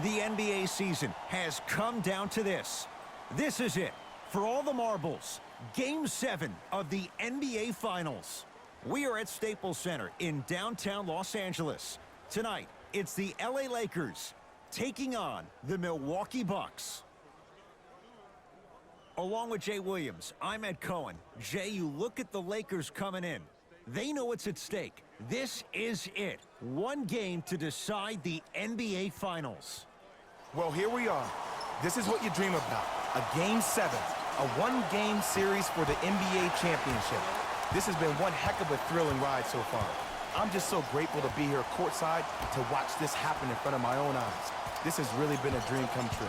The NBA season has come down to this. This is it. For all the marbles, Game 7 of the NBA Finals. We are at Staples Center in downtown Los Angeles. Tonight, it's the LA Lakers taking on the Milwaukee Bucks. Along with Jay Williams, I'm Ed Cohen. Jay, you look at the Lakers coming in. They know what's at stake. This is it. One game to decide the NBA Finals. Well, here we are. This is what you dream about. A Game 7. A one-game series for the NBA championship. This has been one heck of a thrilling ride so far. I'm just so grateful to be here courtside to watch this happen in front of my own eyes. This has really been a dream come true.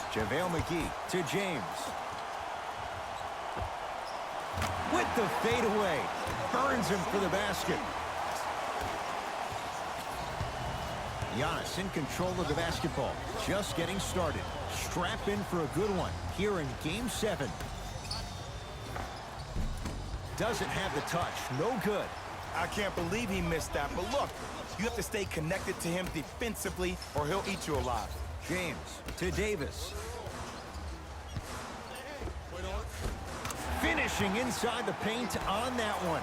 JaVale McGee to James. With the fadeaway. Burns him for the basket. Giannis in control of the basketball. Just getting started. Strap in for a good one here in Game 7. Doesn't have the touch. No good. I can't believe he missed that, but look, you have to stay connected to him defensively or he'll eat you alive. James to Davis. Finishing inside the paint on that one.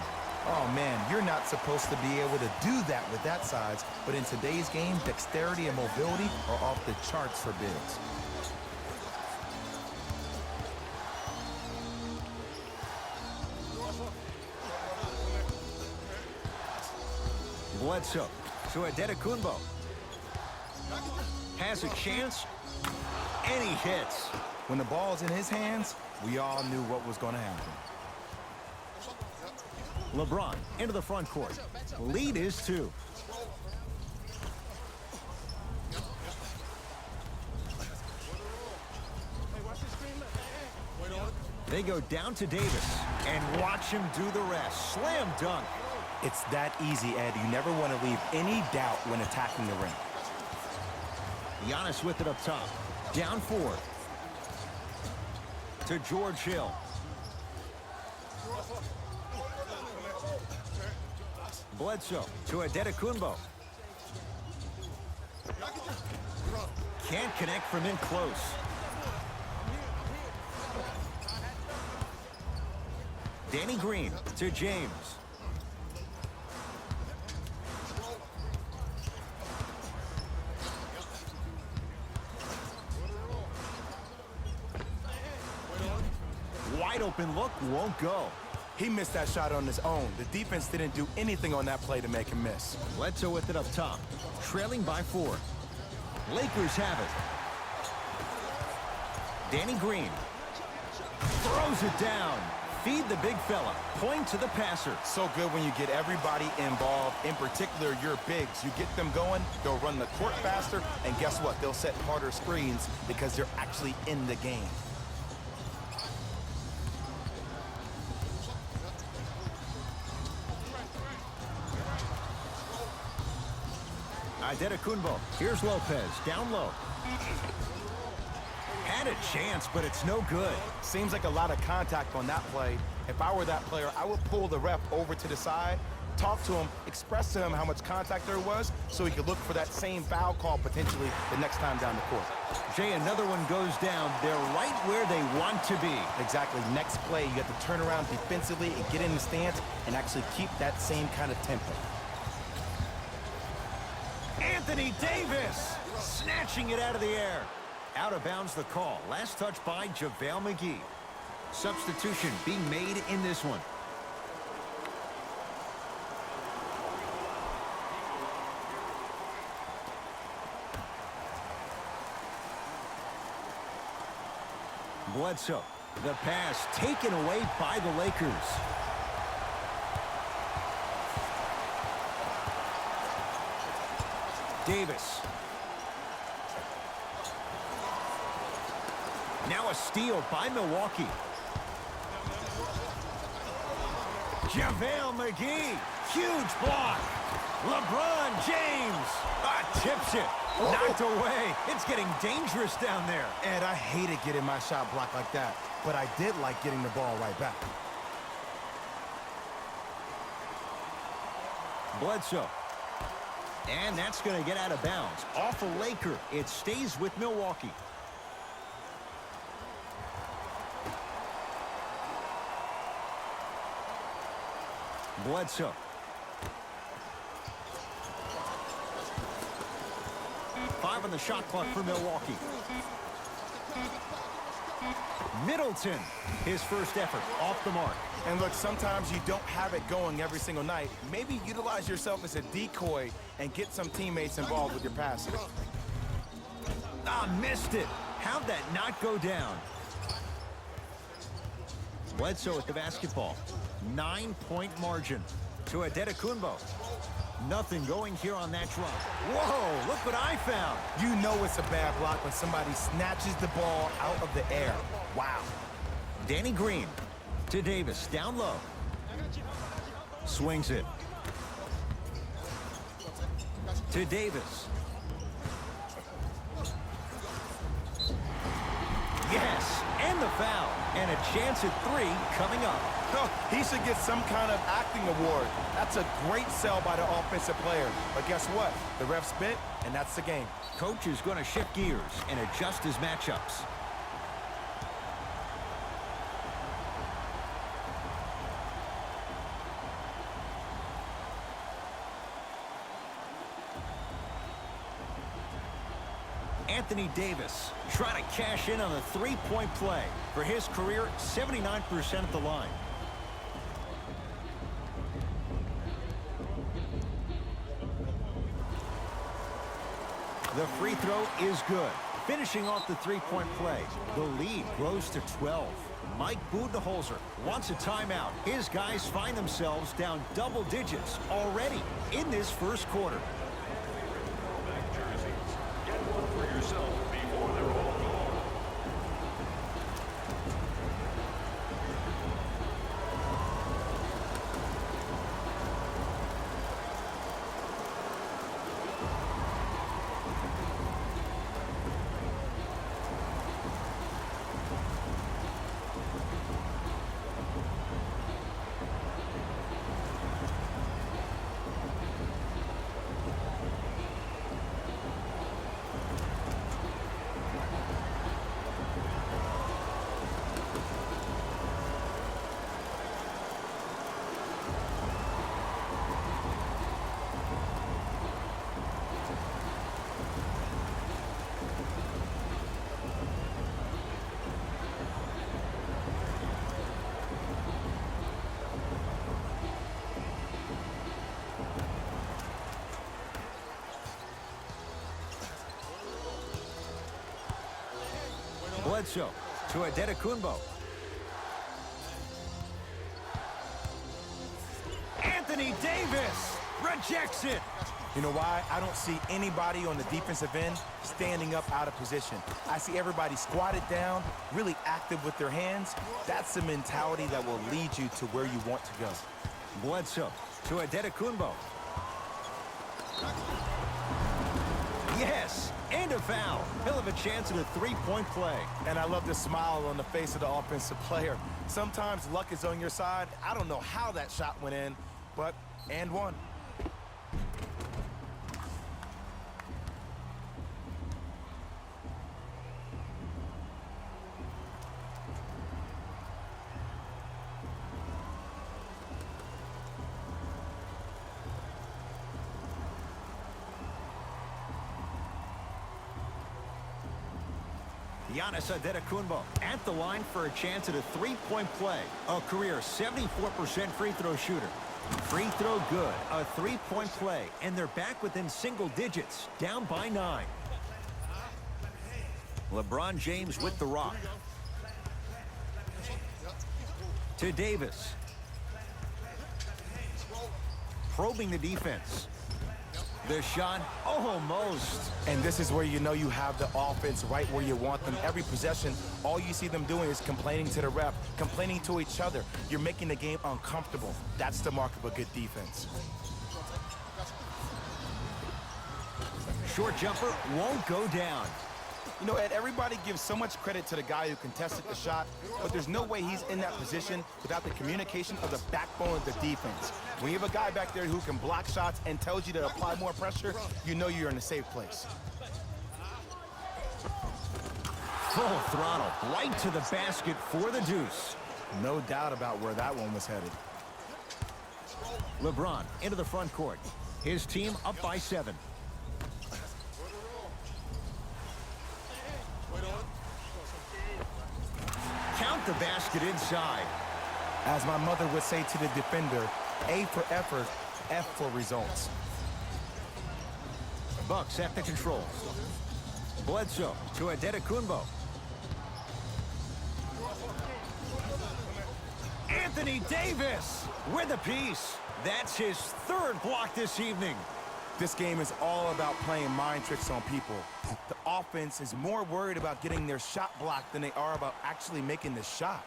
Oh, man, you're not supposed to be able to do that with that size, but in today's game, dexterity and mobility are off the charts for bigs. Bledsoe to Antetokounmpo. Has a chance, and he hits. When the ball's in his hands, we all knew what was going to happen. LeBron into the front court. Lead is 2. They go down to Davis and watch him do the rest. Slam dunk. It's that easy, Ed. You never want to leave any doubt when attacking the rim. Giannis with it up top. Down 4. To George Hill. Bledsoe to Antetokounmpo. Can't connect from in close. Danny Green to James. Wide open look, won't go. He missed that shot on his own. The defense didn't do anything on that play to make him miss. Bledsoe with it up top. Trailing by 4. Lakers have it. Danny Green. Throws it down. Feed the big fella. Point to the passer. So good when you get everybody involved, in particular your bigs. You get them going, they'll run the court faster, and guess what? They'll set harder screens because they're actually in the game. Antetokounmpo. Here's Lopez. Down low. Had a chance, but it's no good. Seems like a lot of contact on that play. If I were that player, I would pull the ref over to the side, talk to him, express to him how much contact there was so he could look for that same foul call potentially the next time down the court. Jay, another one goes down. They're right where they want to be. Exactly. Next play, you have to turn around defensively and get in the stance and actually keep that same kind of tempo. Anthony Davis snatching it out of the air. Out of bounds the call. Last touch by JaVale McGee. Substitution being made in this one. Bledsoe. The pass taken away by the Lakers. Davis. Now a steal by Milwaukee. JaVale McGee. Huge block. LeBron James. Tips it. Knocked away. It's getting dangerous down there. And I hated getting my shot blocked like that, but I did like getting the ball right back. Bledsoe. And that's going to get out of bounds. Off a Laker. It stays with Milwaukee. Bledsoe. Five on the shot clock for Milwaukee. Middleton, his first effort off the mark. And look, sometimes you don't have it going every single night. Maybe utilize yourself as a decoy and get some teammates involved with your passing. Ah, missed it. How'd that not go down? Bledsoe with the basketball. 9-point margin to Antetokounmpo. Nothing going here on that drop. Whoa, look what I found. You know it's a bad block when somebody snatches the ball out of the air. Wow. Danny Green to Davis, down low. Swings it. To Davis. Yes, and the foul. And a chance at three coming up. Oh, he should get some kind of acting award. That's a great sell by the offensive player. But guess what? The ref spit, and that's the game. Coach is going to shift gears and adjust his matchups. Anthony Davis trying to cash in on the three-point play. For his career, 79% at the line. The free throw is good. Finishing off the three-point play. The lead grows to 12. Mike Budenholzer wants a timeout. His guys find themselves down double digits already in this first quarter. Bledsoe to Antetokounmpo. Anthony Davis rejects it. You know why? I don't see anybody on the defensive end standing up out of position. I see everybody squatted down, really active with their hands. That's the mentality that will lead you to where you want to go. Bledsoe to Antetokounmpo. Yes, and a foul. He'll have a chance at a three-point play. And I love the smile on the face of the offensive player. Sometimes luck is on your side. I don't know how that shot went in, but and one. Giannis Antetokounmpo at the line for a chance at a three-point play. A career 74% free throw shooter. Free throw good. A three-point play. And they're back within single digits. Down by 9. LeBron James with the rock. To Davis. Probing the defense. The shot, almost. And this is where you know you have the offense right where you want them. Every possession, all you see them doing is complaining to the ref, complaining to each other. You're making the game uncomfortable. That's the mark of a good defense. Short jumper won't go down. You know, Ed, everybody gives so much credit to the guy who contested the shot, but there's no way he's in that position without the communication of the backbone of the defense. When you have a guy back there who can block shots and tells you to apply more pressure, you know you're in a safe place. Full throttle, right to the basket for the deuce. No doubt about where that one was headed. LeBron into the front court. His team up by 7. Count the basket inside. As my mother would say to the defender, A for effort, F for results. Bucks at the controls. Bledsoe to Adetokunbo. Anthony Davis with a piece. That's his 3rd block this evening. This game is all about playing mind tricks on people. The offense is more worried about getting their shot blocked than they are about actually making the shot.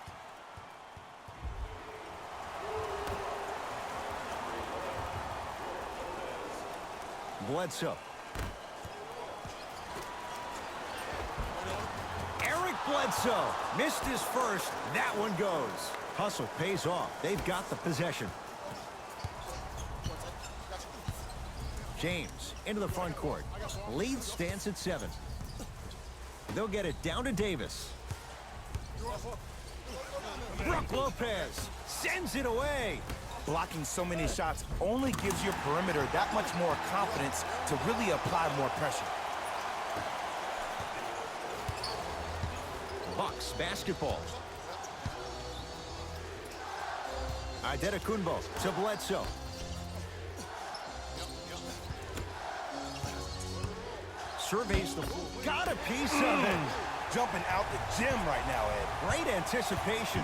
Bledsoe. Eric Bledsoe missed his first. That one goes. Hustle pays off. They've got the possession. James into the front court. Lead stands at 7. They'll get it down to Davis. Brook Lopez sends it away. Blocking so many shots only gives your perimeter that much more confidence to really apply more pressure. Bucks basketball. Adetokunbo to Bledsoe. Surveys the floor. Got a piece of it. Jumping out the gym right now, Ed. Great anticipation.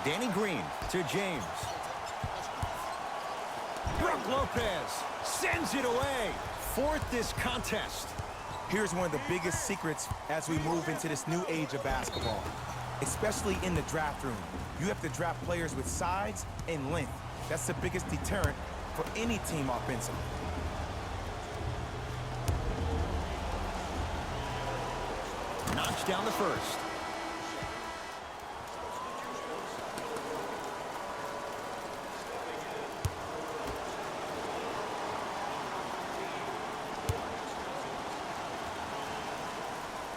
Danny Green to James. Brook Lopez sends it away. 4th this contest. Here's one of the biggest secrets as we move into this new age of basketball. Especially in the draft room. You have to draft players with size and length. That's the biggest deterrent for any team offensively. Knocks down the first.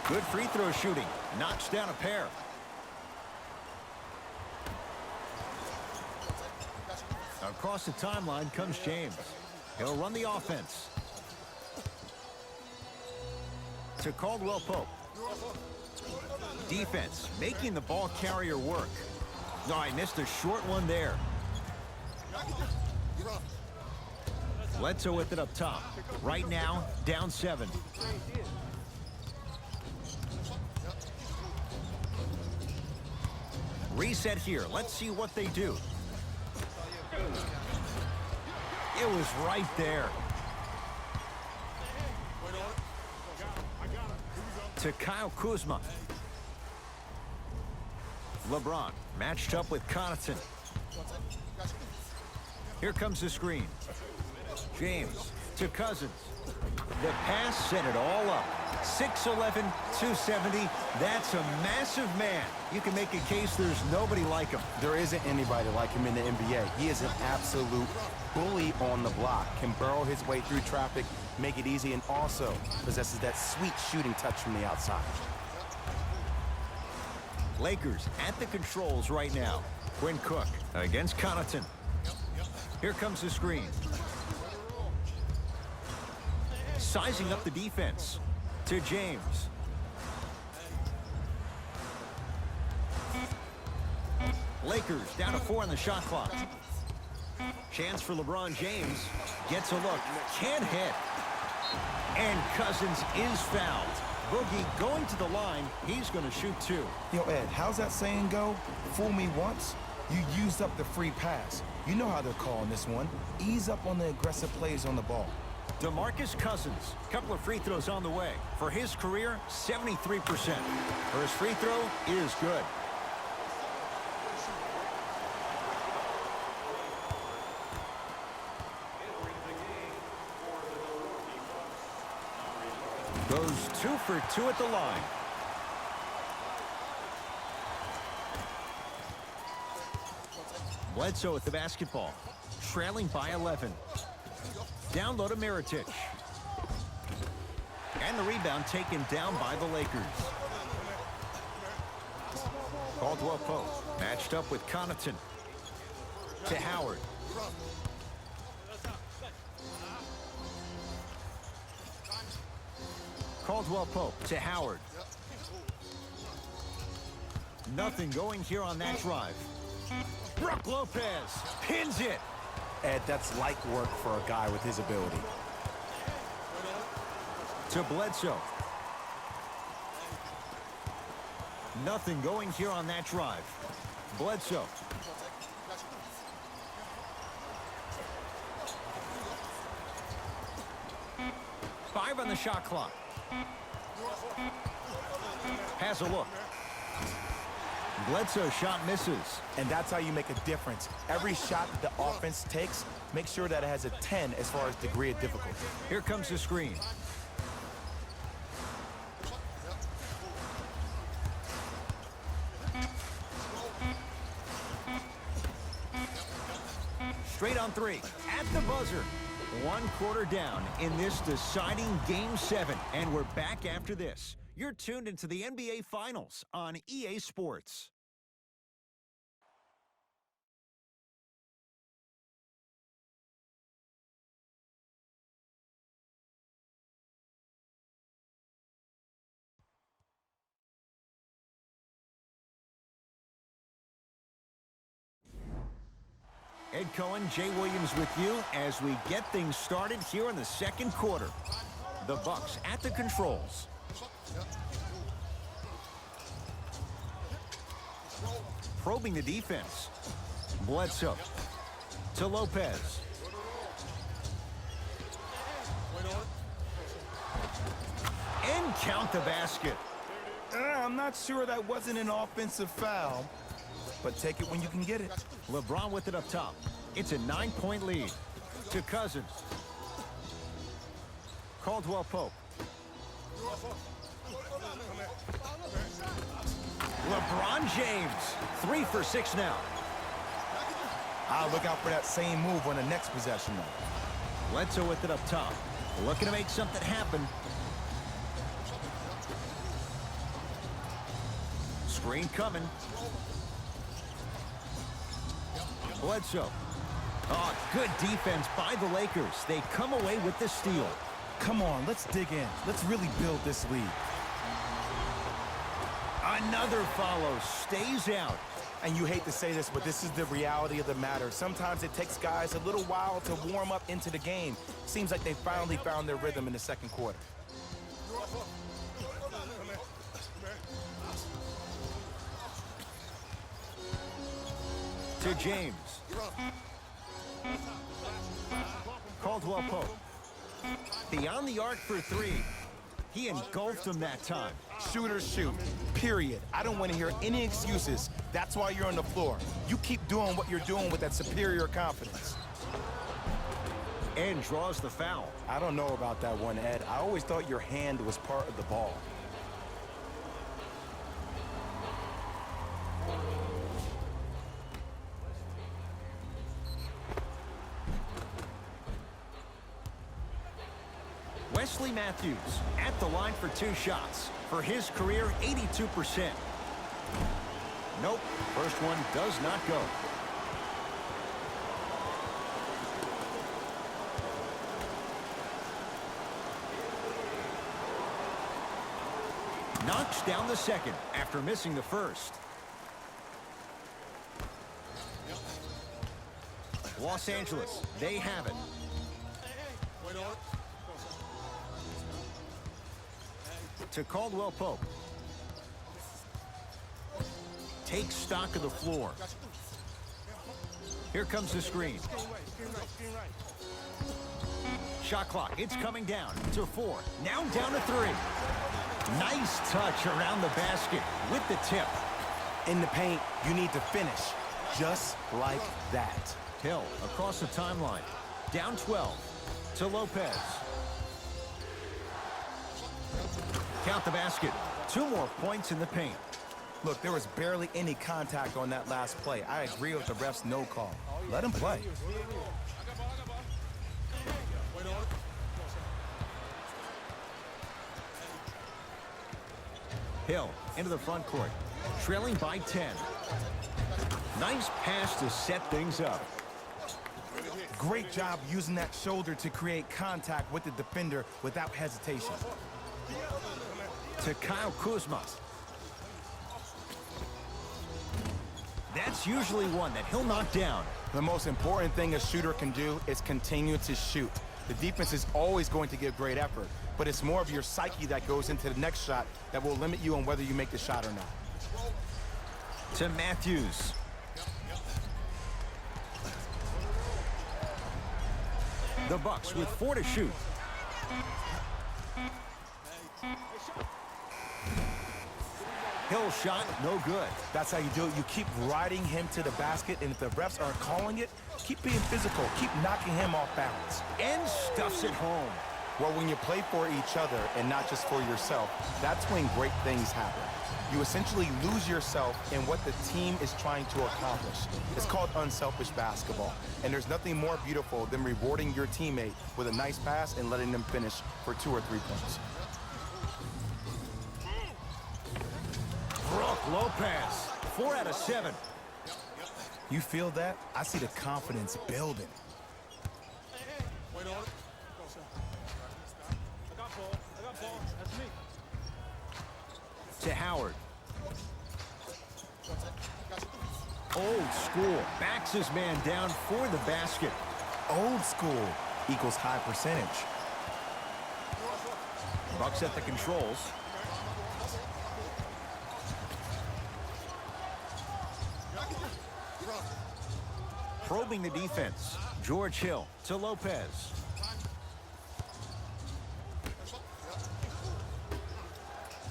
Good free throw shooting. Knocks down a pair. Across the timeline comes James. He'll run the offense. To Caldwell Pope. Defense making the ball carrier work. No, I missed a short one there. Bledsoe with it up top. Right now, down 7. Reset here. Let's see what they do. It was right there. To Kyle Kuzma. LeBron matched up with Connaughton. Here comes the screen. James to Cousins. The pass set it all up. 6'11", 270. That's a massive man. You can make a case there's nobody like him. There isn't anybody like him in the NBA. He is an absolute bully on the block. Can burrow his way through traffic, make it easy, and also possesses that sweet shooting touch from the outside. Lakers at the controls right now. Quinn Cook against Connaughton. Here comes the screen. Sizing up the defense. To James. Lakers down to 4 on the shot clock. Chance for LeBron James. Gets a look. Can't hit. And Cousins is fouled. Boogie going to the line. He's going to shoot 2. Yo, Ed, how's that saying go? Fool me once, you used up the free pass. You know how they're calling this one. Ease up on the aggressive plays on the ball. DeMarcus Cousins, couple of free throws on the way. For his career, 73%. First free throw is good. Goes 2 for 2 at the line. Bledsoe with the basketball. Trailing by 11. Down low to Mirotic. And the rebound taken down by the Lakers. Caldwell Pope matched up with Connaughton. To Howard. Caldwell Pope to Howard. Nothing going here on that drive. Brook Lopez pins it. Ed, that's light work for a guy with his ability. To Bledsoe. Nothing going here on that drive. Bledsoe. Five on the shot clock. Has a look. Bledsoe shot misses. And that's how you make a difference. Every shot that the offense takes, make sure that it has a 10 as far as degree of difficulty. Here comes the screen. Straight on three. At the buzzer. 1 quarter down in this deciding Game 7. And we're back after this. You're tuned into the NBA Finals on EA Sports. Ed Cohen, Jay Williams with you as we get things started here in the second quarter. The Bucks at the controls. Probing the defense. Bledsoe to Lopez. And count the basket. I'm not sure that wasn't an offensive foul, but take it when you can get it. LeBron with it up top. It's a 9-point lead. To Cousins. Caldwell Pope. LeBron James. 3 for 6 now. I'll look out for that same move on the next possession, though. Bledsoe with it up top. Looking to make something happen. Screen coming. Bledsoe. Oh, good defense by the Lakers. They come away with the steal. Come on, let's dig in. Let's really build this lead. Another follow. Stays out. And you hate to say this, but this is the reality of the matter. Sometimes it takes guys a little while to warm up into the game. Seems like they finally found their rhythm in the second quarter. To James. Caldwell Pope. Beyond the arc for 3. He engulfed him that time. Shooters shoot, period. I don't want to hear any excuses. That's why you're on the floor. You keep doing what you're doing with that superior confidence. And draws the foul. I don't know about that one, Ed. I always thought your hand was part of the ball. Wesley Matthews at the line for 2 shots. For his career, 82%. Nope, first one does not go. Knocks down the second after missing the first. Los Angeles, they have it. To Caldwell Pope. Takes stock of the floor. Here comes the screen. Shot clock, it's coming down to 4. Now down to 3. Nice touch around the basket with the tip. In the paint, you need to finish, just like that. Hill across the timeline. Down 12 to Lopez. Count the basket. 2 more points in the paint. Look, there was barely any contact on that last play. I agree with the ref's no call. Let him play. Hill into the front court, trailing by 10. Nice pass to set things up. Great job using that shoulder to create contact with the defender without hesitation. To Kyle Kuzma. That's usually one that he'll knock down. The most important thing a shooter can do is continue to shoot. The defense is always going to give great effort, but it's more of your psyche that goes into the next shot that will limit you on whether you make the shot or not. To Matthews. The Bucks with 4 to shoot. Hill shot, no good. That's how you do it. You keep riding him to the basket, and if the refs aren't calling it, keep being physical. Keep knocking him off balance. And stuffs it home. Well, when you play for each other and not just for yourself, that's when great things happen. You essentially lose yourself in what the team is trying to accomplish. It's called unselfish basketball. And there's nothing more beautiful than rewarding your teammate with a nice pass and letting them finish for 2 or 3 points. Brook Lopez, 4 out of 7. You feel that? I see the confidence building. To Howard. Old school. Backs his man down for the basket. Old school equals high percentage. Bucks at the controls. Probing the defense. George Hill to Lopez.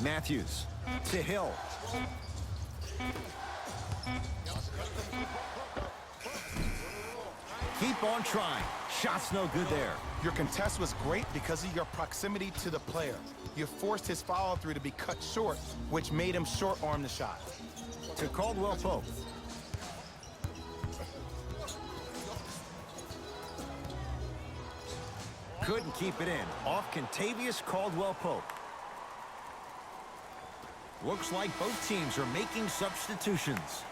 Matthews to Hill. Keep on trying. Shot's no good there. Your contest was great because of your proximity to the player. You forced his follow-through to be cut short, which made him short-arm the shot. To Caldwell Pope. Couldn't keep it in. Off Kentavious Caldwell Pope. Looks like both teams are making substitutions.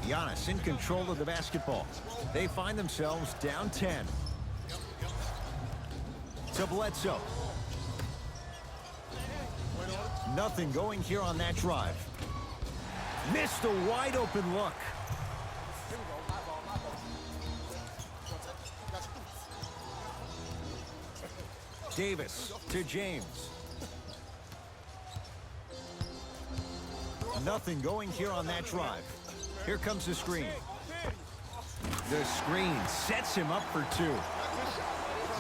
Giannis in control of the basketball. They find themselves down 10. To Bledsoe. Nothing going here on that drive. Missed a wide open look. Davis to James. Nothing going here on that drive. Here comes the screen. The screen sets him up for 2.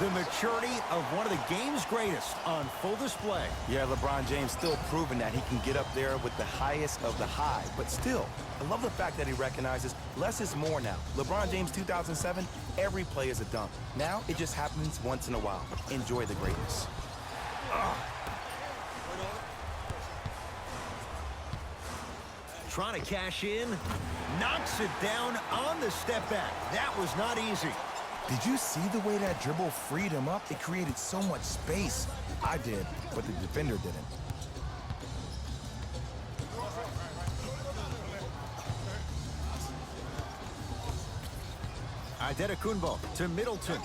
The maturity of one of the game's greatest on full display. Yeah, LeBron James still proving that he can get up there with the highest of the high. But still, I love the fact that he recognizes less is more now. LeBron James 2007, every play is a dunk. Now it just happens once in a while. Enjoy the greatness. Trying to cash in. Knocks it down on the step back. That was not easy. Did you see the way that dribble freed him up? It created so much space. I did, but the defender didn't. Antetokounmpo to Middleton.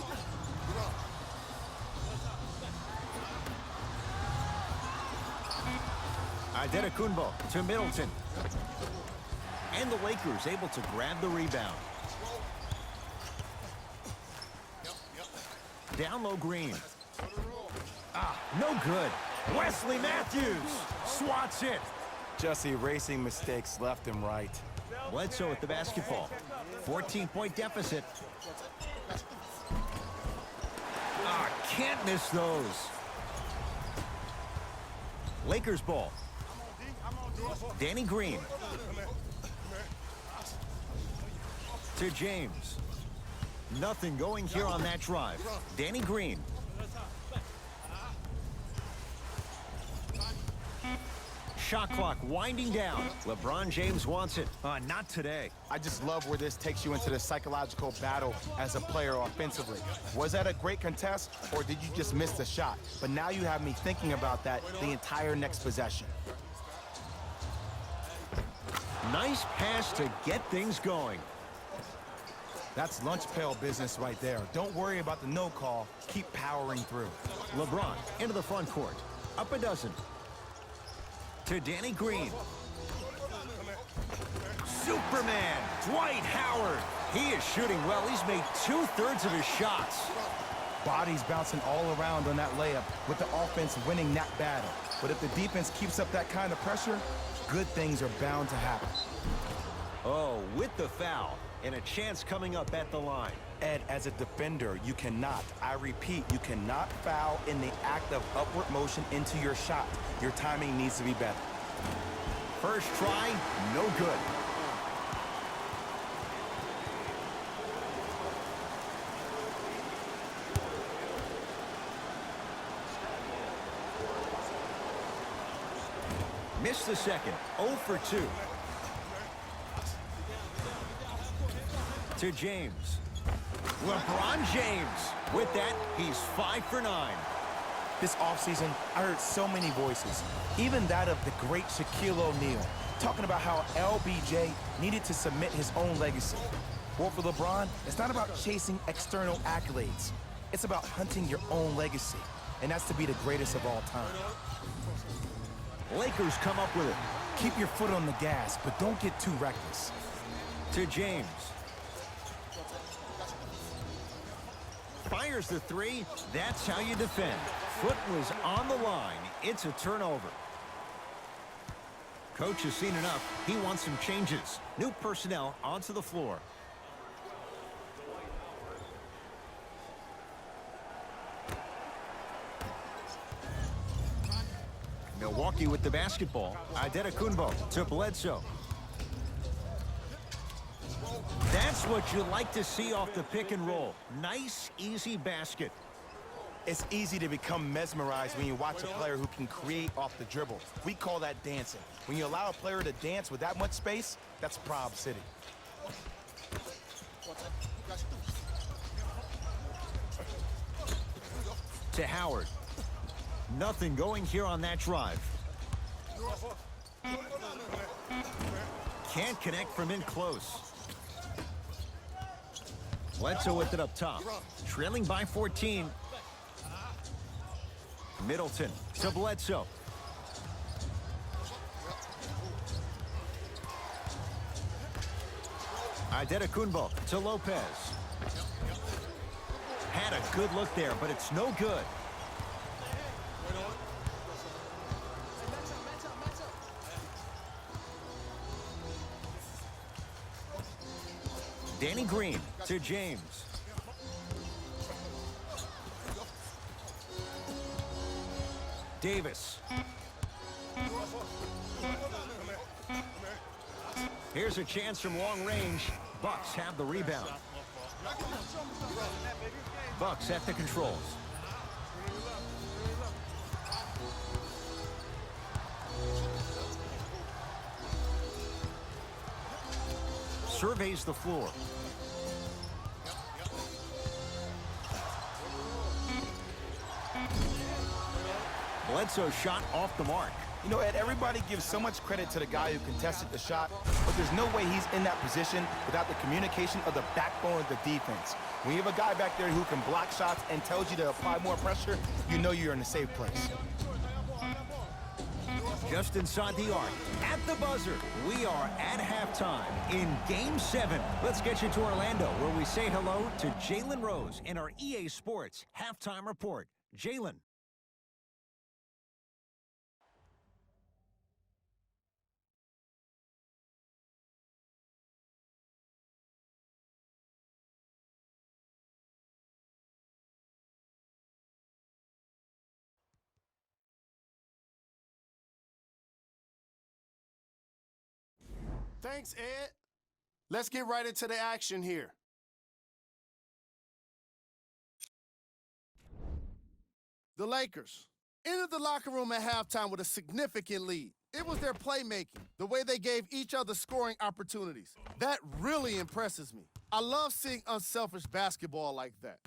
Antetokounmpo to Middleton. And the Lakers able to grab the rebound. Down low, Green. No good. Wesley Matthews swats it. Just erasing mistakes left and right. Bledsoe with the basketball. 14-point deficit. Can't miss those. Lakers ball. Danny Green. To James. Nothing going here on that drive. Danny Green. Shot clock winding down. LeBron James wants it. Not today. I just love where this takes you into the psychological battle as a player offensively. Was that a great contest, or did you just miss the shot? But now you have me thinking about that the entire next possession. Nice pass to get things going. That's lunch pail business right there. Don't worry about the no call. Keep powering through. LeBron into the front court. Up a dozen. To Danny Green. Superman, Dwight Howard. He is shooting well. He's made 2/3 of his shots. Bodies bouncing all around on that layup with the offense winning that battle. But if the defense keeps up that kind of pressure, good things are bound to happen. Oh, with the foul. And a chance coming up at the line. Ed, as a defender, you cannot, I repeat, you cannot foul in the act of upward motion into your shot. Your timing needs to be better. First try, no good. Missed the second, 0 for 2. To James. LeBron James. With that, he's 5 for 9. This offseason, I heard so many voices, even that of the great Shaquille O'Neal, talking about how LBJ needed to submit his own legacy. Well, for LeBron, it's not about chasing external accolades. It's about hunting your own legacy, and that's to be the greatest of all time. Lakers come up with it. Keep your foot on the gas, but don't get too reckless. To James. Fires the three. That's how you defend. Foot was on the line. It's a turnover. Coach has seen enough. He wants some changes. New personnel onto the floor. Milwaukee with the basketball. Antetokounmpo to Bledsoe. That's what you like to see off the pick and roll. Nice, easy basket. It's easy to become mesmerized when you watch a player who can create off the dribble. We call that dancing. When you allow a player to dance with that much space, that's Prob City. To Howard. Nothing going here on that drive. Can't connect from in close. Bledsoe with it up top. Trailing by 14. Middleton to Bledsoe. Antetokounmpo to Lopez. Had a good look there, but it's no good. Danny Green to James. Davis. Here's a chance from long range. Bucks have the rebound. Bucks at the controls. Surveys the floor. Bledsoe shot off the mark. You know, Ed, everybody gives so much credit to the guy who contested the shot, but there's no way he's in that position without the communication of the backbone of the defense. When you have a guy back there who can block shots and tells you to apply more pressure, you know you're in a safe place. Just inside the arc, at the buzzer, we are at halftime in Game 7. Let's get you to Orlando, where we say hello to Jalen Rose in our EA Sports Halftime Report. Jalen. Thanks, Ed. Let's get right into the action here. The Lakers entered the locker room at halftime with a significant lead. It was their playmaking, the way they gave each other scoring opportunities. That really impresses me. I love seeing unselfish basketball like that.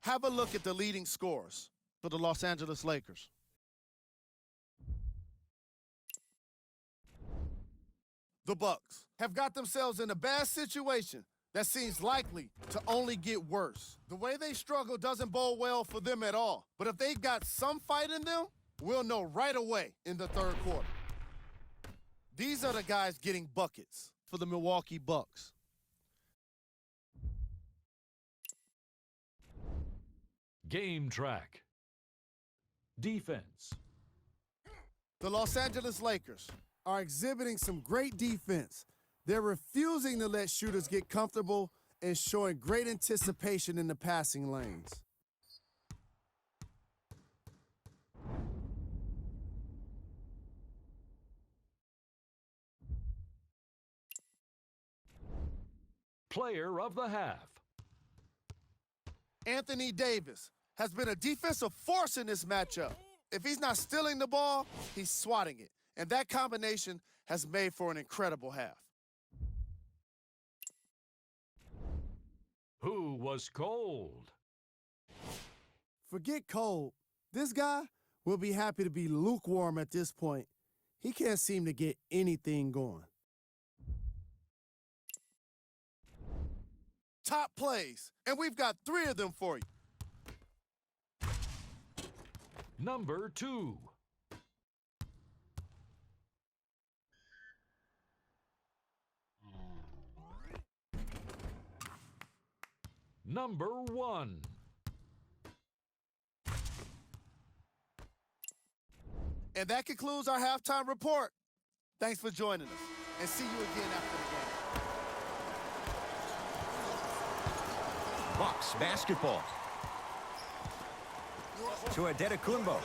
Have a look at the leading scorers for the Los Angeles Lakers. The Bucks have got themselves in a bad situation that seems likely to only get worse. The way they struggle doesn't bode well for them at all. But if they've got some fight in them, we'll know right away in the third quarter. These are the guys getting buckets for the Milwaukee Bucks. Game track. Defense. The Los Angeles Lakers are exhibiting some great defense. They're refusing to let shooters get comfortable and showing great anticipation in the passing lanes. Player of the half. Anthony Davis has been a defensive force in this matchup. If he's not stealing the ball, he's swatting it. And that combination has made for an incredible half. Who was cold? Forget cold. This guy will be happy to be lukewarm at this point. He can't seem to get anything going. Top plays, and we've got 3 of them for you. Number 2. Number 1. And that concludes our halftime report. Thanks for joining us, and see you again after the game. Bucks basketball. To Adetokunbo.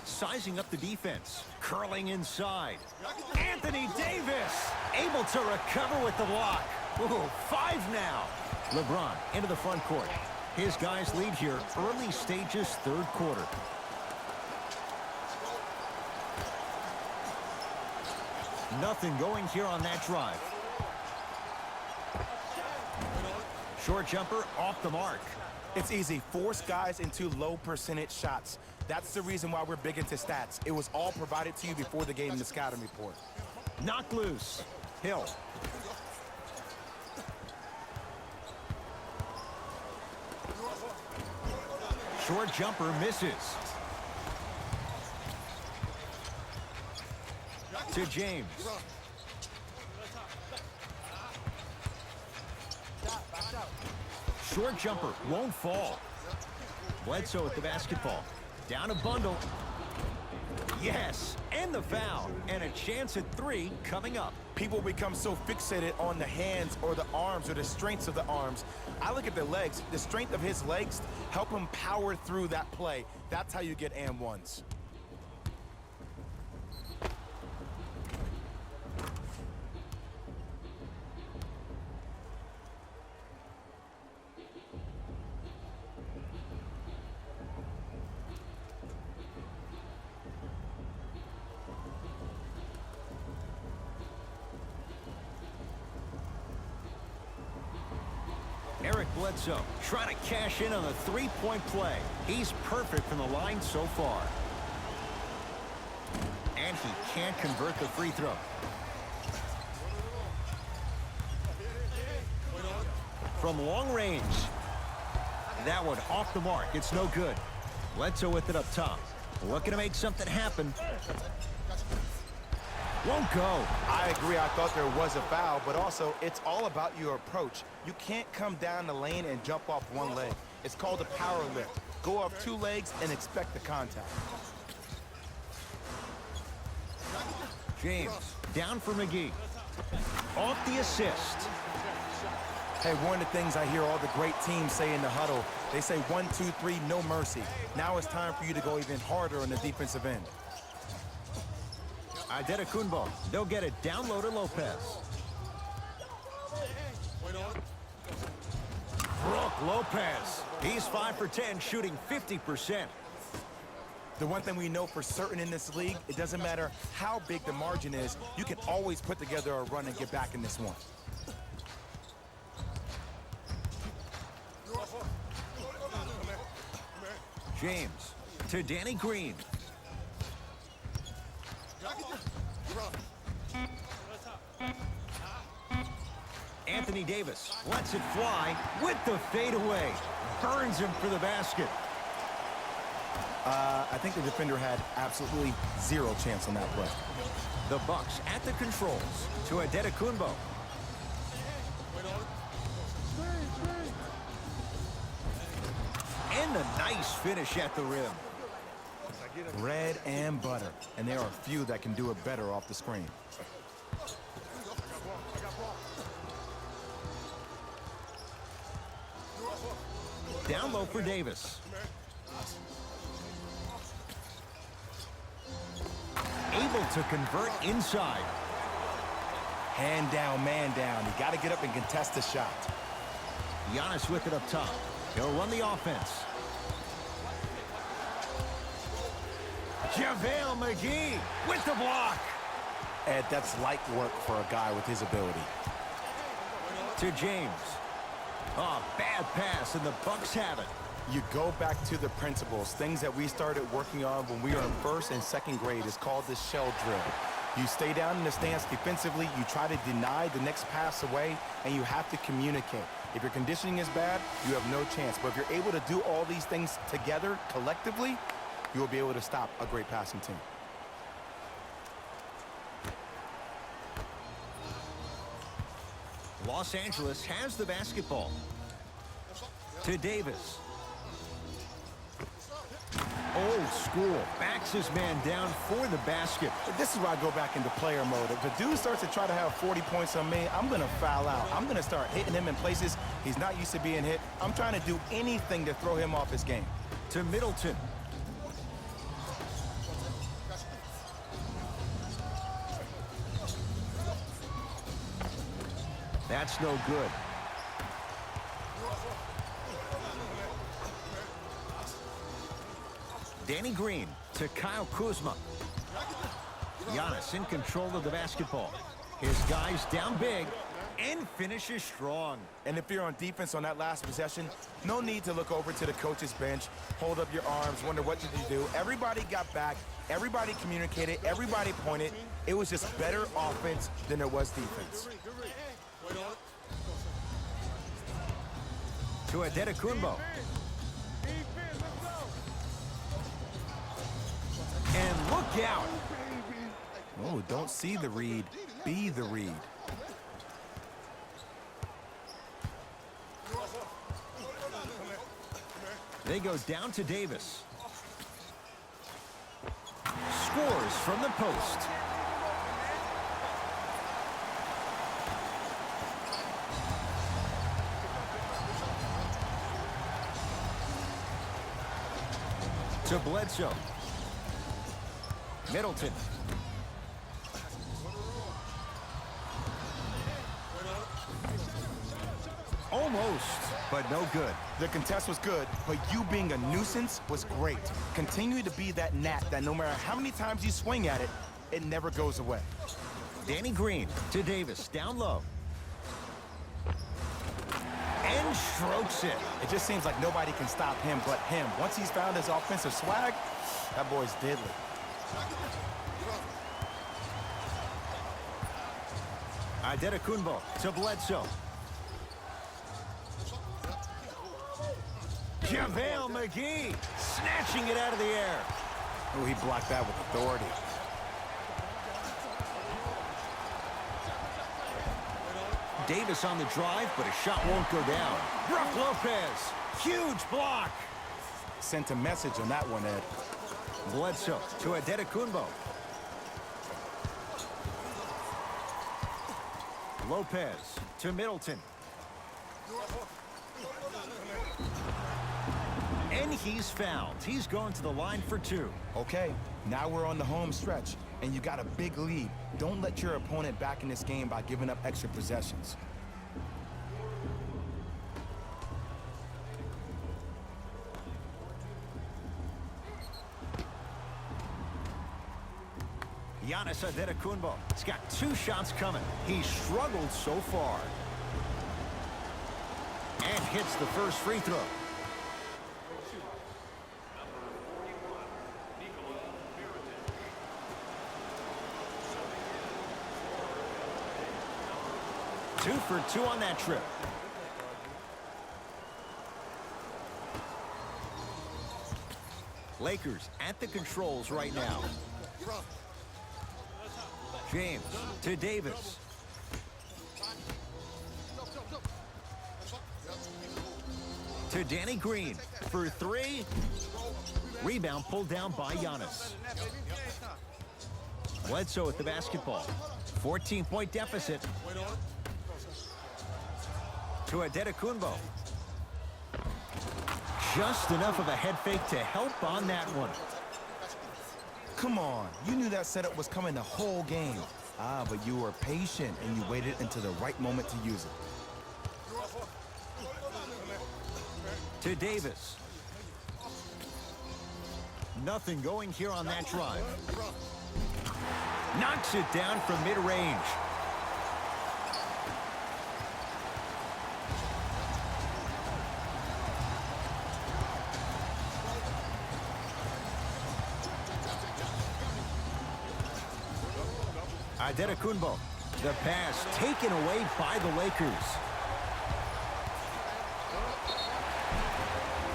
Sizing up the defense. Curling inside. Anthony Davis able to recover with the block. Ooh, 5 now. LeBron into the front court. His guys lead here early stages, third quarter. Nothing going here on that drive. Short jumper off the mark. It's easy. Force guys into low percentage shots. That's the reason why we're big into stats. It was all provided to you before the game in the scouting report. Knocked loose. Hill. Short jumper misses. To James. Short jumper won't fall. Bledsoe with the basketball. Down a bundle. Yes, and the foul. And a chance at 3 coming up. People become so fixated on the hands or the arms or the strengths of the arms. I look at the legs. The strength of his legs help him power through that play. That's how you get and ones. Eric Bledsoe trying to cash in on the three-point play. He's perfect from the line so far. And he can't convert the free throw. From long range. That one off the mark. It's no good. Bledsoe with it up top. Looking to make something happen. Won't go. I agree. I thought there was a foul, but also it's all about your approach. You can't come down the lane and jump off one leg. It's called a power lift. Go off 2 legs and expect the contact. James down for McGee. Off the assist. Hey, one of the things I hear all the great teams say in the huddle, they say 1, 2, 3, no mercy. Now it's time for you to go even harder on the defensive end. Adetokunbo. They'll get it down low to Lopez. Brook Lopez. He's 5 for 10, shooting 50%. The one thing we know for certain in this league, it doesn't matter how big the margin is, you can always put together a run and get back in this one. James to Danny Green. Anthony Davis lets it fly with the fadeaway. Burns him for the basket. I think the defender had absolutely zero chance on that play. The Bucks at the controls to Adetokunbo. And a nice finish at the rim. Bread and butter, and there are few that can do it better off the screen. Down low for Davis. Able to convert inside. Hand down, man down. You got to get up and contest the shot. Giannis with it up top. He'll run the offense. JaVale McGee with the block. Ed, that's light work for a guy with his ability. To James. Oh, bad pass, and the Bucks have it. You go back to the principles. Things that we started working on when we were in first and second grade is called the shell drill. You stay down in the stance defensively, you try to deny the next pass away, and you have to communicate. If your conditioning is bad, you have no chance. But if you're able to do all these things together, collectively, you will be able to stop a great passing team. Los Angeles has the basketball. To Davis. Old school. Backs his man down for the basket. This is where I go back into player mode. If the dude starts to try to have 40 points on me, I'm going to foul out. I'm going to start hitting him in places he's not used to being hit. I'm trying to do anything to throw him off his game. To Middleton. That's no good. Danny Green to Kyle Kuzma. Giannis in control of the basketball. His guys down big and finishes strong. And if you're on defense on that last possession, no need to look over to the coach's bench, hold up your arms, wonder what did you do. Everybody got back, everybody communicated, everybody pointed. It was just better offense than there was defense. To Adetokunbo. And look out. Oh, don't see the read, be the read. They go down to Davis. Scores from the post. To Bledsoe. Middleton. Almost, but no good. The contest was good, but you being a nuisance was great. Continue to be that gnat that no matter how many times you swing at it, it never goes away. Danny Green to Davis, down low. And strokes it. It just seems like nobody can stop him but him. Once he's found his offensive swag, that boy's deadly. Adetokunbo to Bledsoe. JaVale McGee snatching it out of the air. Oh, he blocked that with authority. Davis on the drive, but a shot won't go down. Brook Lopez, huge block. Sent a message on that one, Ed. Bledsoe to Adetokunbo. Lopez to Middleton. And he's fouled. He's going to the line for two. Okay, now we're on the home stretch. and you got a big lead. Don't let your opponent back in this game by giving up extra possessions. Giannis Antetokounmpo. He's got 2 shots coming. He's struggled so far. And hits the first free throw. Two for 2 on that trip. Lakers at the controls right now. James to Davis. To Danny Green for 3. Rebound pulled down by Giannis. Bledsoe with the basketball. 14-point deficit. To Antetokounmpo. Just enough of a head fake to help on that one. Come on, you knew that setup was coming the whole game. But you were patient and you waited until the right moment to use it. To Davis. Nothing going here on that drive. Knocks it down from mid-range. Antetokounmpo. The pass taken away by the Lakers.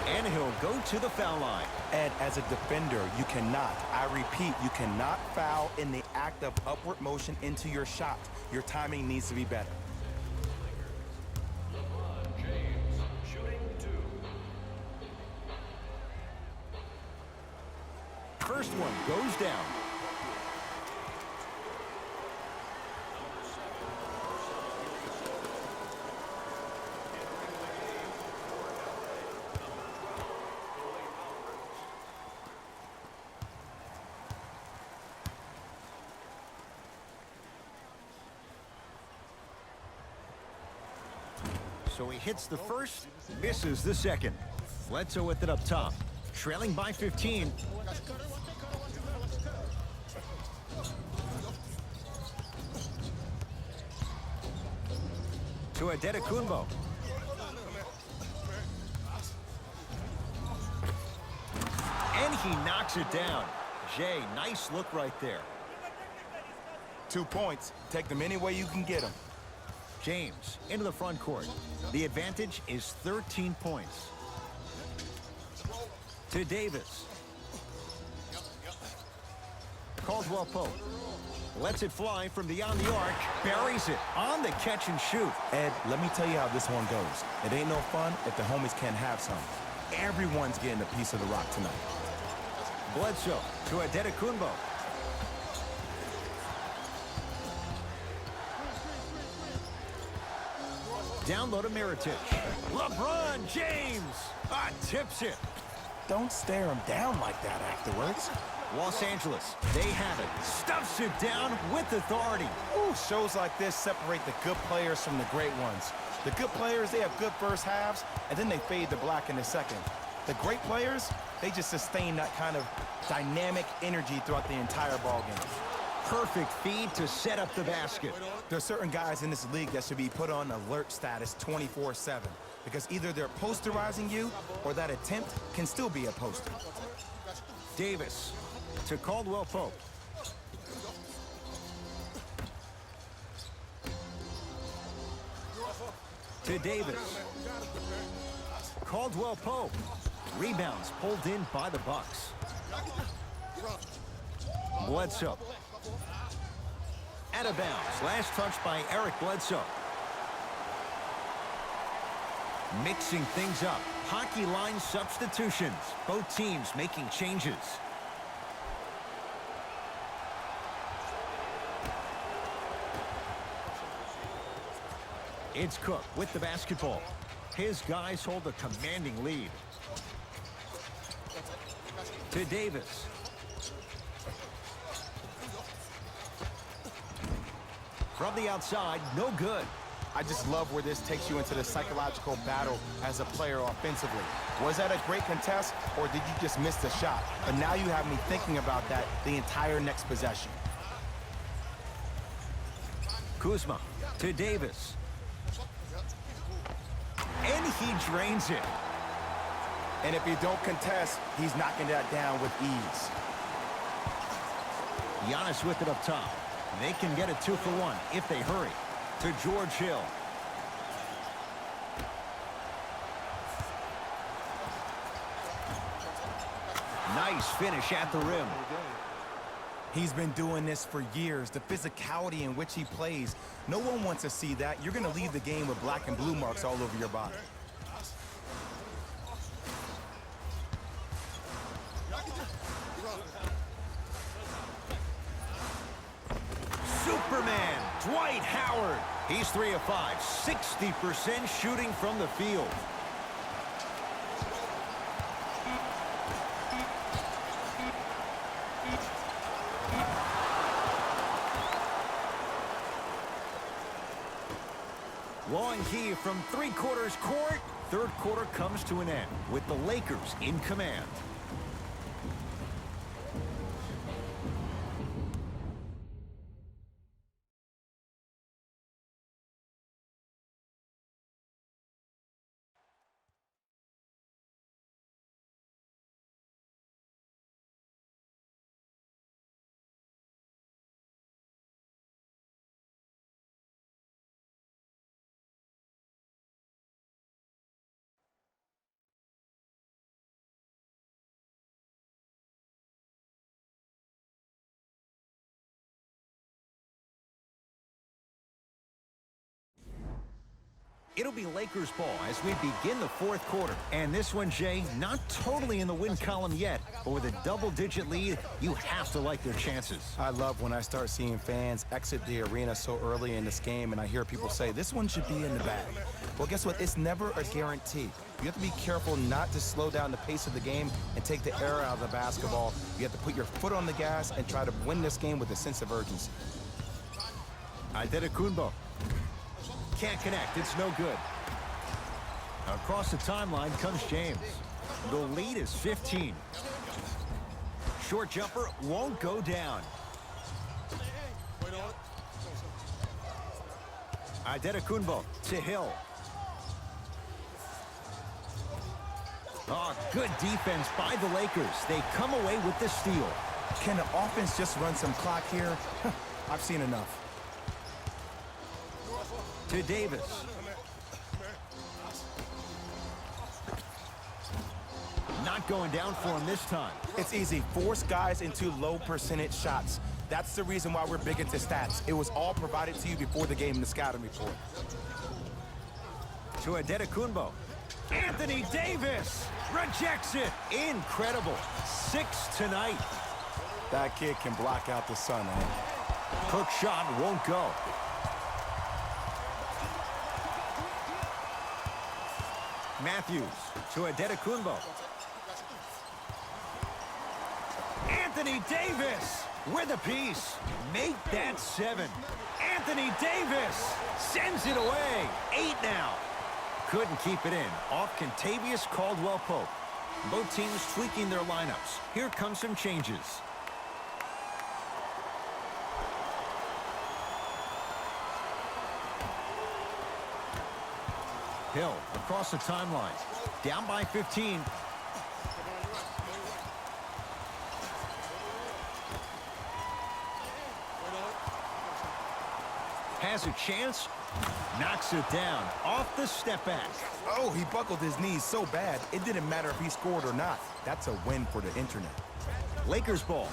And he'll go to the foul line. Ed, as a defender, you cannot, I repeat, you cannot foul in the act of upward motion into your shot. Your timing needs to be better. James shooting 2. First one goes down. So he hits the first, misses the second. Bledsoe with it up top. Trailing by 15. To Antetokounmpo. And he knocks it down. Jay, nice look right there. 2 points. Take them any way you can get them. James into the front court. The advantage is 13 points. To Davis. Caldwell Pope. Lets it fly from beyond the arc. Buries it on the catch and shoot. Ed, let me tell you how this one goes. It ain't no fun if the homies can't have some. Everyone's getting a piece of the rock tonight. Bledsoe to Antetokounmpo. Down low to Mirotic. LeBron James tips it. Don't stare him down like that afterwards. Los Angeles, they have it. Stuffs it down with authority. Ooh, shows like this separate the good players from the great ones. The good players, they have good first halves, and then they fade to black in the second. The great players, they just sustain that kind of dynamic energy throughout the entire ball game. Perfect feed to set up the basket. There are certain guys in this league that should be put on alert status 24/7 because either they're posterizing you or that attempt can still be a poster. Davis to Caldwell Pope. To Davis. Caldwell Pope. Rebounds pulled in by the Bucks. Bledsoe. Out of bounds. Last touch by Eric Bledsoe. Mixing things up. Hockey line substitutions. Both teams making changes. It's Cook with the basketball. His guys hold a commanding lead. To Davis. From the outside, no good. I just love where this takes you into the psychological battle as a player offensively. Was that a great contest, or did you just miss the shot? But now you have me thinking about that the entire next possession. Kuzma to Davis. And he drains it. And if you don't contest, he's knocking that down with ease. Giannis with it up top. They can get a 2-for-1 if they hurry. To George Hill. Nice finish at the rim. He's been doing this for years. The physicality in which he plays. No one wants to see that. You're going to leave the game with black and blue marks all over your body. Superman, Dwight Howard. He's 3 of 5, 60% shooting from the field. Long key from 3/4 court. Third quarter comes to an end with the Lakers in command. It'll be Lakers ball as we begin the fourth quarter. And this one, Jay, not totally in the win column yet, but with a double-digit lead, you have to like their chances. I love when I start seeing fans exit the arena so early in this game and I hear people say, this one should be in the bag. Well, guess what? It's never a guarantee. You have to be careful not to slow down the pace of the game and take the air out of the basketball. You have to put your foot on the gas and try to win this game with a sense of urgency. Antetokounmpo. Can't connect. It's no good. Across the timeline comes James. The lead is 15. Short jumper won't go down. Antetokounmpo to Hill. Oh, good defense by the Lakers. They come away with the steal. Can the offense just run some clock here? I've seen enough. To Davis. Not going down for him this time. It's easy. Force guys into low percentage shots. That's the reason why we're big into stats. It was all provided to you before the game in the scouting report. To Antetokounmpo. Anthony Davis rejects it. Incredible. 6 tonight. That kid can block out the sun, man. Hook shot won't go. Matthews to Antetokounmpo. Anthony Davis with a piece. Make that 7. Anthony Davis sends it away. 8 now. Couldn't keep it in. Off Kentavious Caldwell-Pope. Both teams tweaking their lineups. Here come some changes. Hill across the timeline. Down by 15. Has a chance. Knocks it down. Off the step back. Oh, he buckled his knees so bad, it didn't matter if he scored or not. That's a win for the internet. Lakers ball.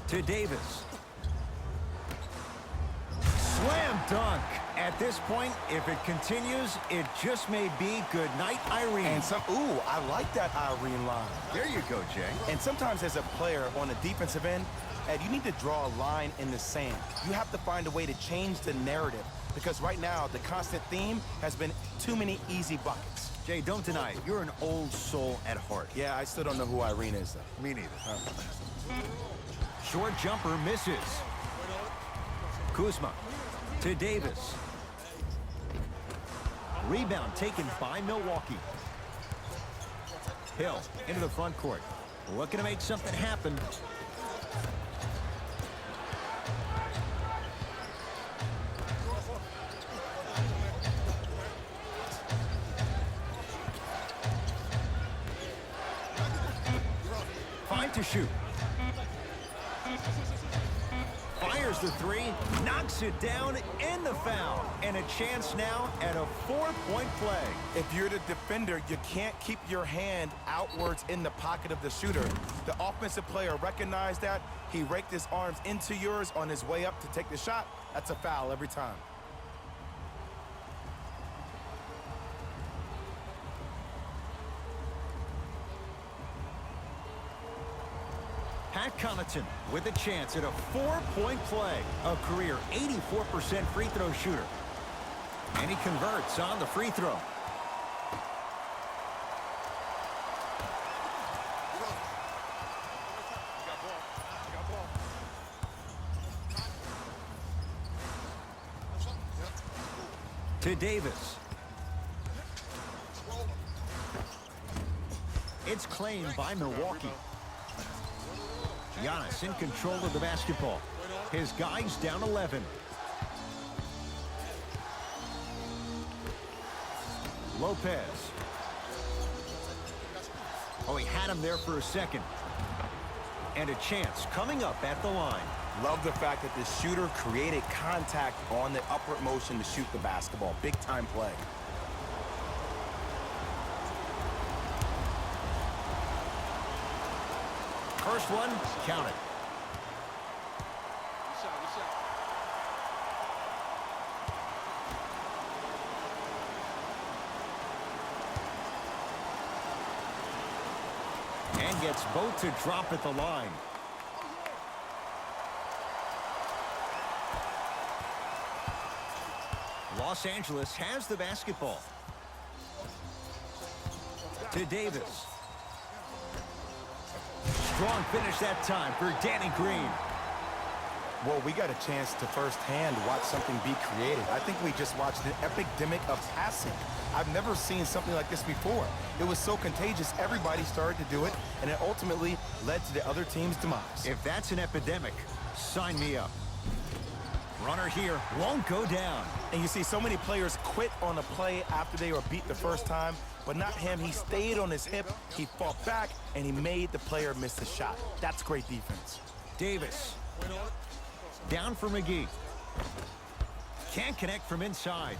To Davis. Slam dunk. At this point, if it continues, it just may be good night, Irene. And ooh, I like that Irene line. There you go, Jay. And sometimes as a player on the defensive end, Ed, you need to draw a line in the sand. You have to find a way to change the narrative because right now the constant theme has been too many easy buckets. Jay, don't deny it. You're an old soul at heart. Yeah, I still don't know who Irene is, though. Me neither. Short jumper misses. Kuzma To Davis. Rebound taken by Milwaukee. Hill into the front court. Looking to make something happen. Fine to shoot. Fires the three, knocks it down, in the foul. And a chance now at a 4-point play. If you're the defender, you can't keep your hand outwards in the pocket of the shooter. The offensive player recognized that. He raked his arms into yours on his way up to take the shot. That's a foul every time. Pat Connaughton with a chance at a 4-point play. A career 84% free throw shooter. And he converts on the free throw. To Davis. It's claimed by Milwaukee. Giannis in control of the basketball. His guys down 11. Lopez. Oh, he had him there for a second. And a chance coming up at the line. Love the fact that the shooter created contact on the upward motion to shoot the basketball. Big time play. First one, count it. And gets both to drop at the line. Los Angeles has the basketball. To Davis. Strong finish that time for Danny Green. Well, we got a chance to firsthand watch something be created. I think we just watched an epidemic of passing. I've never seen something like this before. It was so contagious, everybody started to do it, and it ultimately led to the other team's demise. If that's an epidemic, sign me up. Runner here won't go down. And you see so many players quit on a play after they were beat the first time, but not him. He stayed on his hip, he fought back, and he made the player miss the shot. That's great defense. Davis. Down for McGee. Can't connect from inside.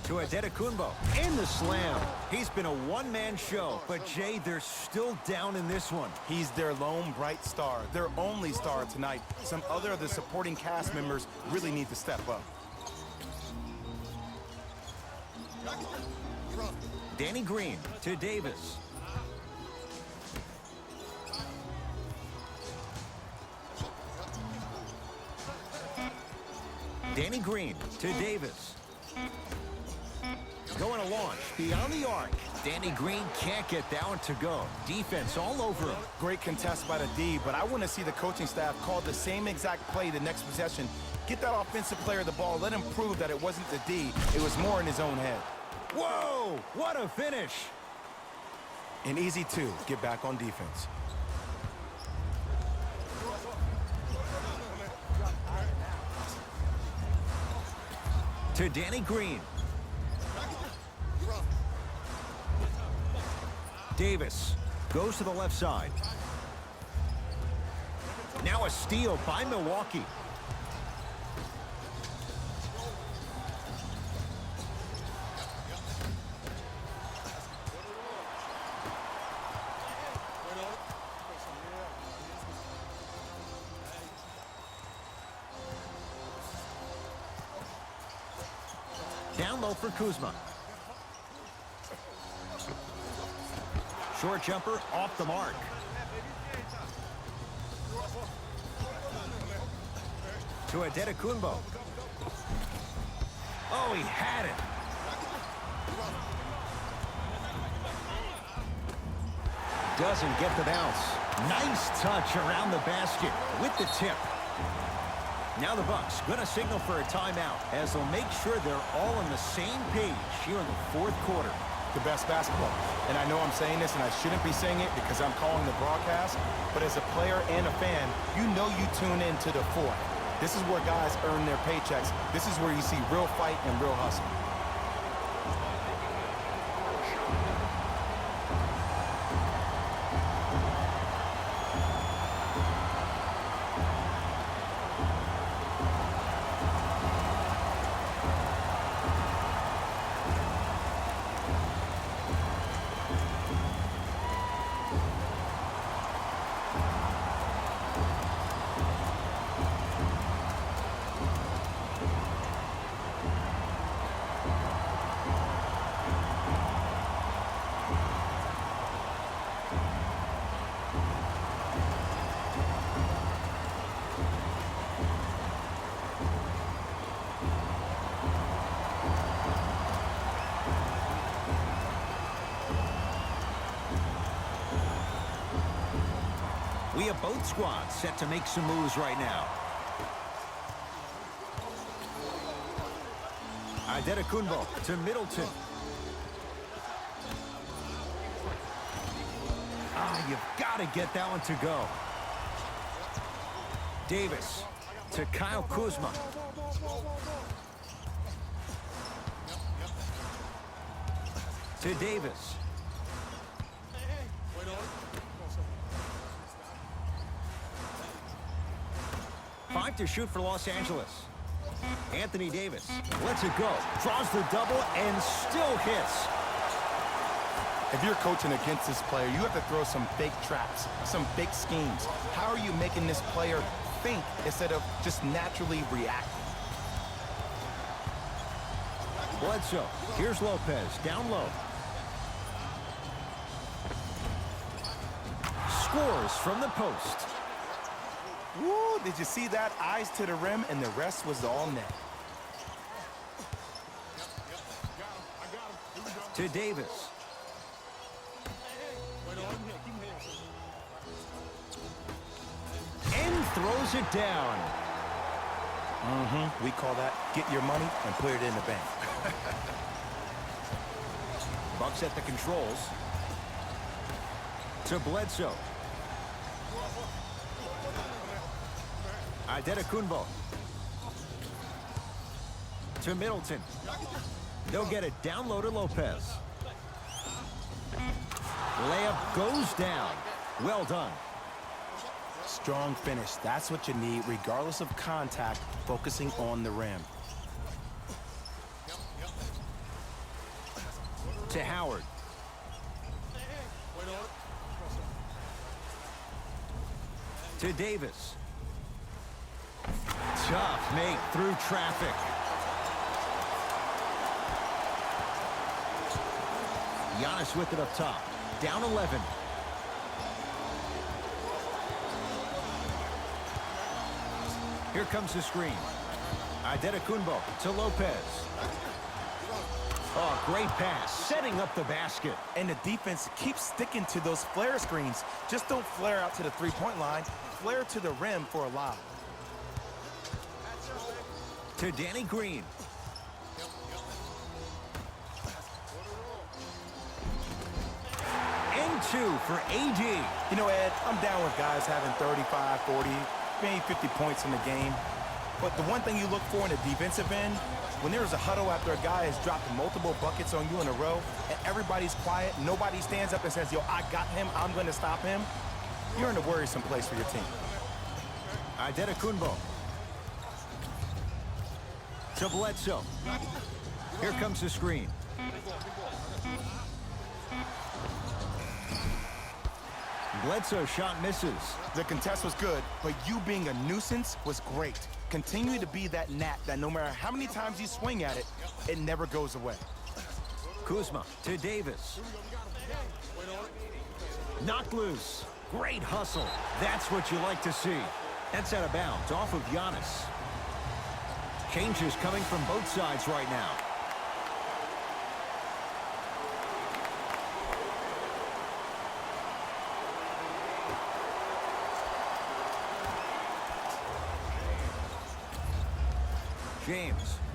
To Adetokunbo. In the slam. He's been a one-man show, but Jay, they're still down in this one. He's their lone bright star, their only star tonight. Some other of the supporting cast members really need to step up. Danny Green to Davis. Danny Green to Davis. Going to launch beyond the arc. Danny Green can't get that one to go. Defense all over him. Great contest by the D, but I want to see the coaching staff call the same exact play the next possession. Get that offensive player the ball. Let him prove that it wasn't the D. It was more in his own head. Whoa! What a finish! An easy two. Get back on defense. To Danny Green. Davis goes to the left side. Now a steal by Milwaukee. Down low for Kuzma. Short jumper off the mark. To Adetokunbo. Oh, he had it. Doesn't get the bounce. Nice touch around the basket with the tip. Now the Bucks going to signal for a timeout as they'll make sure they're all on the same page here in the fourth quarter. The best basketball. And I know I'm saying this, and I shouldn't be saying it because I'm calling the broadcast, but as a player and a fan, you know you tune in to the fourth. This is where guys earn their paychecks. This is where you see real fight and real hustle. We have both squads set to make some moves right now. Antetokounmpo to Middleton. You've got to get that one to go. Davis to Kyle Kuzma. To Davis. Five to shoot for Los Angeles. Anthony Davis lets it go. Draws the double and still hits. If you're coaching against this player, you have to throw some fake traps, some fake schemes. How are you making this player think instead of just naturally reacting? Bledsoe. Here's Lopez. Down low. Scores from the post. Woo, did you see that? Eyes to the rim, and the rest was all net. To Davis. And throws it down. We call that get your money and put it in the bank. Bucks at the controls. To Bledsoe. Antetokounmpo. To Middleton. They'll get it down low to Lopez. Layup goes down. Well done. Strong finish. That's what you need, regardless of contact, focusing on the rim. To Howard. To Davis. Tough make through traffic. Giannis with it up top. Down 11. Here comes the screen. Antetokounmpo to Lopez. Oh, great pass. Setting up the basket. And the defense keeps sticking to those flare screens. Just don't flare out to the three-point line. Flare to the rim for a lob. To Danny Green. And two for AD. You know, Ed, I'm down with guys having 35, 40, maybe 50 points in the game. But the one thing you look for in a defensive end, when there's a huddle after a guy has dropped multiple buckets on you in a row, and everybody's quiet, nobody stands up and says, yo, I got him, I'm going to stop him, you're in a worrisome place for your team. Antetokounmpo. To Bledsoe. Here comes the screen. Bledsoe shot misses. The contest was good, but you being a nuisance was great. Continue to be that gnat that no matter how many times you swing at it, it never goes away. Kuzma to Davis. Knocked loose. Great hustle. That's what you like to see. That's out of bounds, off of Giannis. Changes coming from both sides right now. James.